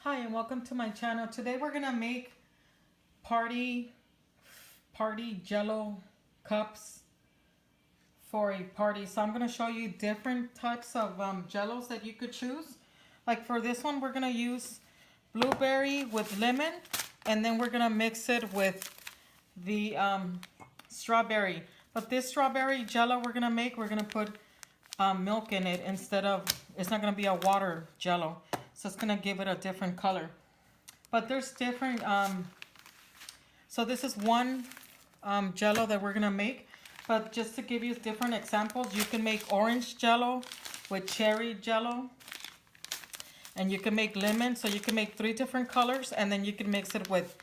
Hi and welcome to my channel. Today we're gonna make party jello cups for a party. So I'm gonna show you different types of jellos that you could choose. Like for this one we're gonna use blueberry with lemon, and then we're gonna mix it with the strawberry. But this strawberry jello we're gonna put milk in it instead of, it's not gonna be a water jello. So it's gonna give it a different color. But there's different, so this is one jello that we're gonna make. But just to give you different examples, you can make orange jello with cherry jello. And you can make lemon, so you can make 3 different colors. And then you can mix it with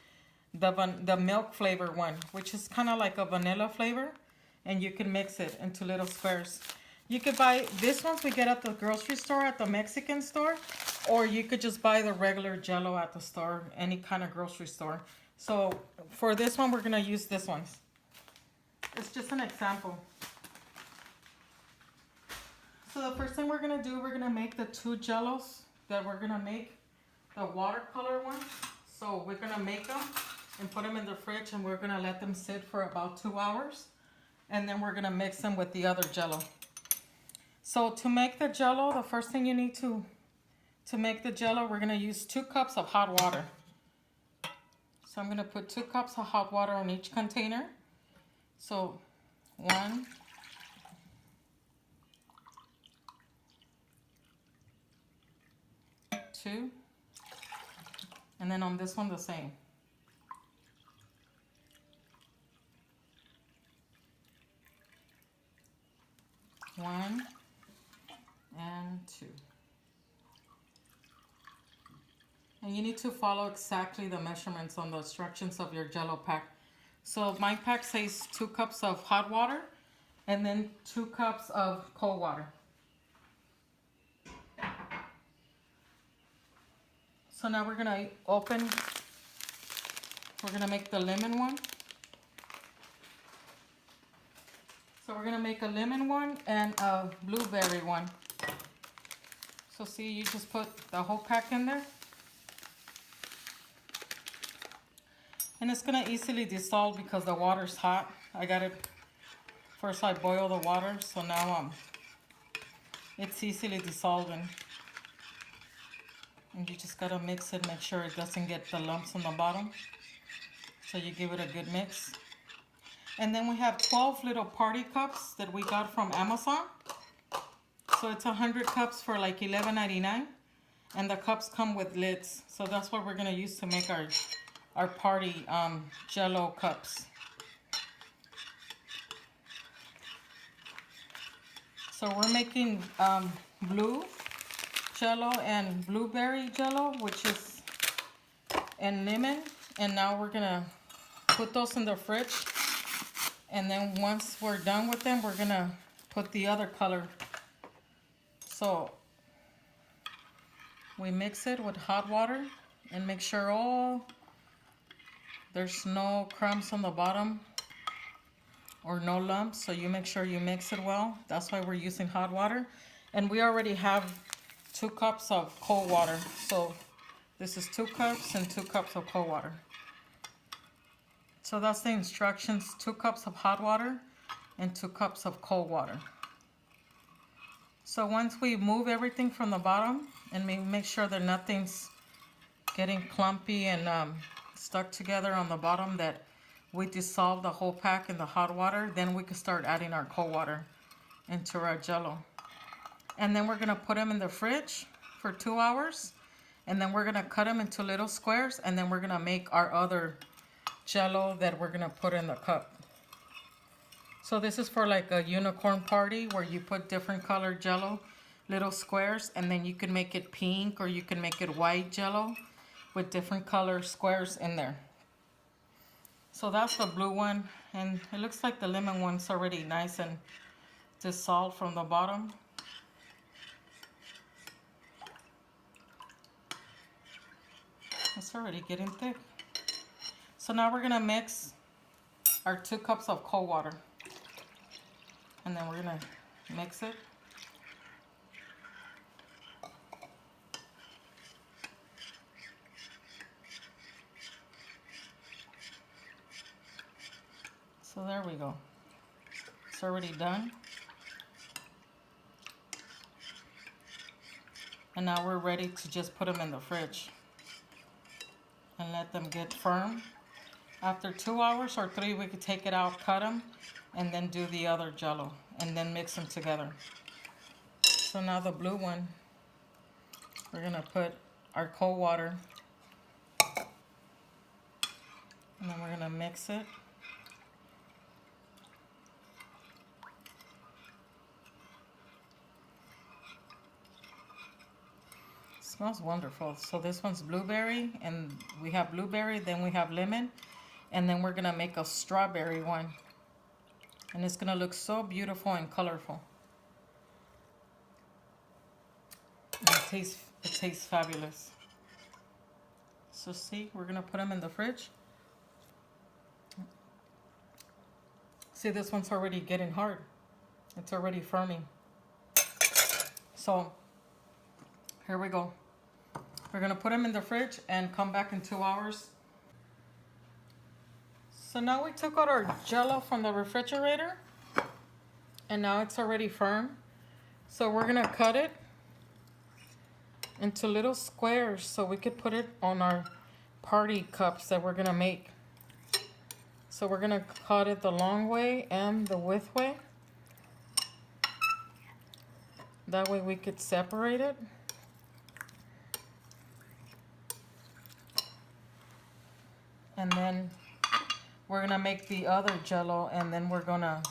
the milk flavor one, which is kind of like a vanilla flavor. And you can mix it into little squares. You could buy, this ones we get at the grocery store, at the Mexican store. Or you could just buy the regular jello at the store, any kind of grocery store. So for this one, we're gonna use this one. It's just an example. So the first thing we're gonna do, we're gonna make the 2 jellos that we're gonna make, the watercolor ones. So we're gonna make them and put them in the fridge, and we're gonna let them sit for about 2 hours. And then we're gonna mix them with the other jello. So to make the jello, the first thing you need to make the jello, we're gonna use 2 cups of hot water. So I'm gonna put 2 cups of hot water on each container. So 1, 2, and then on this one the same. 1 and 2. And you need to follow exactly the measurements on the instructions of your jello pack. So my pack says 2 cups of hot water and then 2 cups of cold water. So now we're gonna we're gonna make the lemon one. So we're gonna make a lemon one and a blueberry one. So see, you just put the whole pack in there. And it's gonna easily dissolve because the water's hot. I got it, first I boil the water, so now it's easily dissolving. And you just gotta mix it, make sure it doesn't get the lumps on the bottom. So you give it a good mix. And then we have 12 little party cups that we got from Amazon. So it's 100 cups for like $11.99. And the cups come with lids. So that's what we're gonna use to make our party jello cups. So we're making blue jello and blueberry jello, which is and lemon. And now we're gonna put those in the fridge. And then once we're done with them, we're gonna put the other color. So we mix it with hot water and make sure there's no crumbs on the bottom or no lumps. So you make sure you mix it well. That's why we're using hot water. And we already have 2 cups of cold water. So this is 2 cups and 2 cups of cold water. So that's the instructions: 2 cups of hot water and 2 cups of cold water. So once we move everything from the bottom and make sure that nothing's getting clumpy and stuck together on the bottom, that we dissolve the whole pack in the hot water, then we can start adding our cold water into our jello. And then we're gonna put them in the fridge for 2 hours, and then we're gonna cut them into little squares, and then we're gonna make our other jello that we're gonna put in the cup. So this is for like a unicorn party where you put different colored jello, little squares, and then you can make it pink or you can make it white jello with different color squares in there. So that's the blue one, and it looks like the lemon one's already nice and dissolved from the bottom. It's already getting thick. So now we're gonna mix our 2 cups of cold water. And then we're gonna mix it. So there we go. It's already done. And now we're ready to just put them in the fridge and let them get firm. After 2 hours or 3, we could take it out, cut them, and then do the other jello and then mix them together. So now the blue one, we're gonna put our cold water and then we're gonna mix it. Smells wonderful. So this one's blueberry, and we have blueberry, then we have lemon, and then we're gonna make a strawberry one. And it's gonna look so beautiful and colorful. And it tastes fabulous. So see, we're gonna put them in the fridge. See, this one's already getting hard. It's already firming. So here we go. We're gonna put them in the fridge and come back in 2 hours. So now we took out our jello from the refrigerator and now it's already firm. So we're gonna cut it into little squares so we could put it on our party cups that we're gonna make. So we're gonna cut it the long way and the width way. That way we could separate it. And then we're gonna make the other jello, and then we're gonna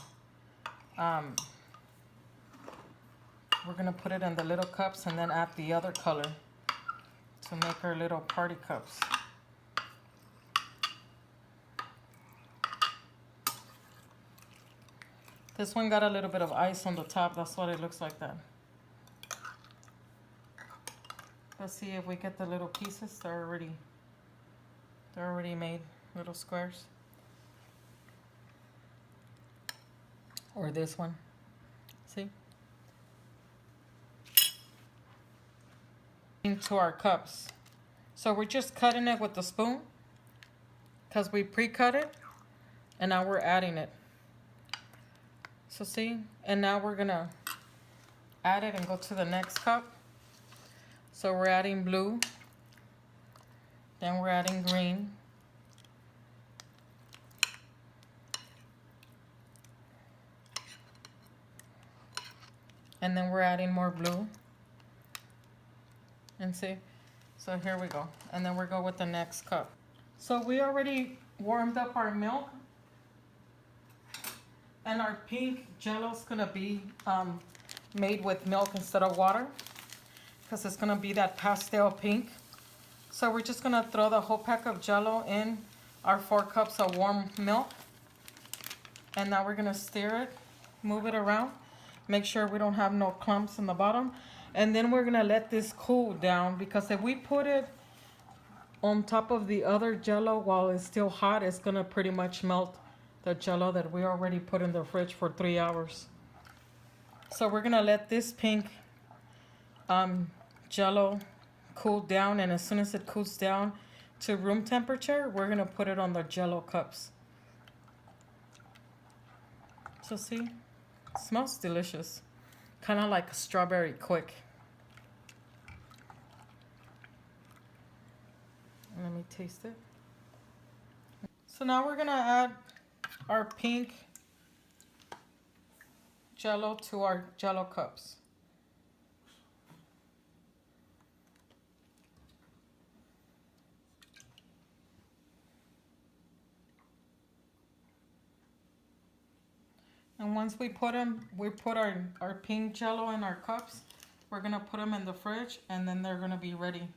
put it in the little cups and then add the other color to make our little party cups. This one got a little bit of ice on the top, that's why it looks like that. Let's see if we get the little pieces. They're already made, little squares. Or this one. See? Into our cups. So we're just cutting it with the spoon because we pre-cut it, and now we're adding it. So see? And now we're gonna add it and go to the next cup. So we're adding blue. Then we're adding green. And then we're adding more blue. And see? So here we go. And then we'll go with the next cup. So we already warmed up our milk. And our pink jello's gonna be made with milk instead of water, because it's gonna be that pastel pink. So we're just gonna throw the whole pack of jello in our 4 cups of warm milk. And now we're gonna stir it, move it around, make sure we don't have no clumps in the bottom. And then we're gonna let this cool down, because if we put it on top of the other jello while it's still hot, it's gonna pretty much melt the jello that we already put in the fridge for 3 hours. So we're gonna let this pink jello cool down, and as soon as it cools down to room temperature, we're gonna put it on the jello cups. So see, it smells delicious, kind of like a strawberry quick. Let me taste it. So now we're gonna add our pink jello to our jello cups. And once we put our pink jello in our cups, we're gonna put them in the fridge, and then they're gonna be ready.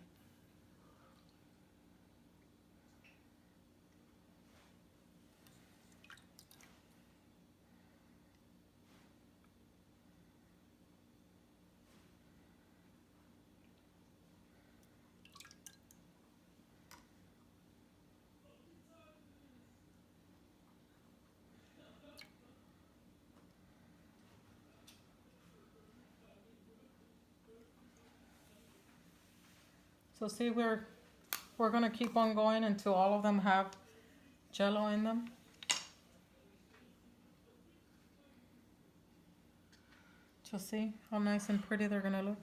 So see, we're gonna keep on going until all of them have jello in them. Just see how nice and pretty they're gonna look.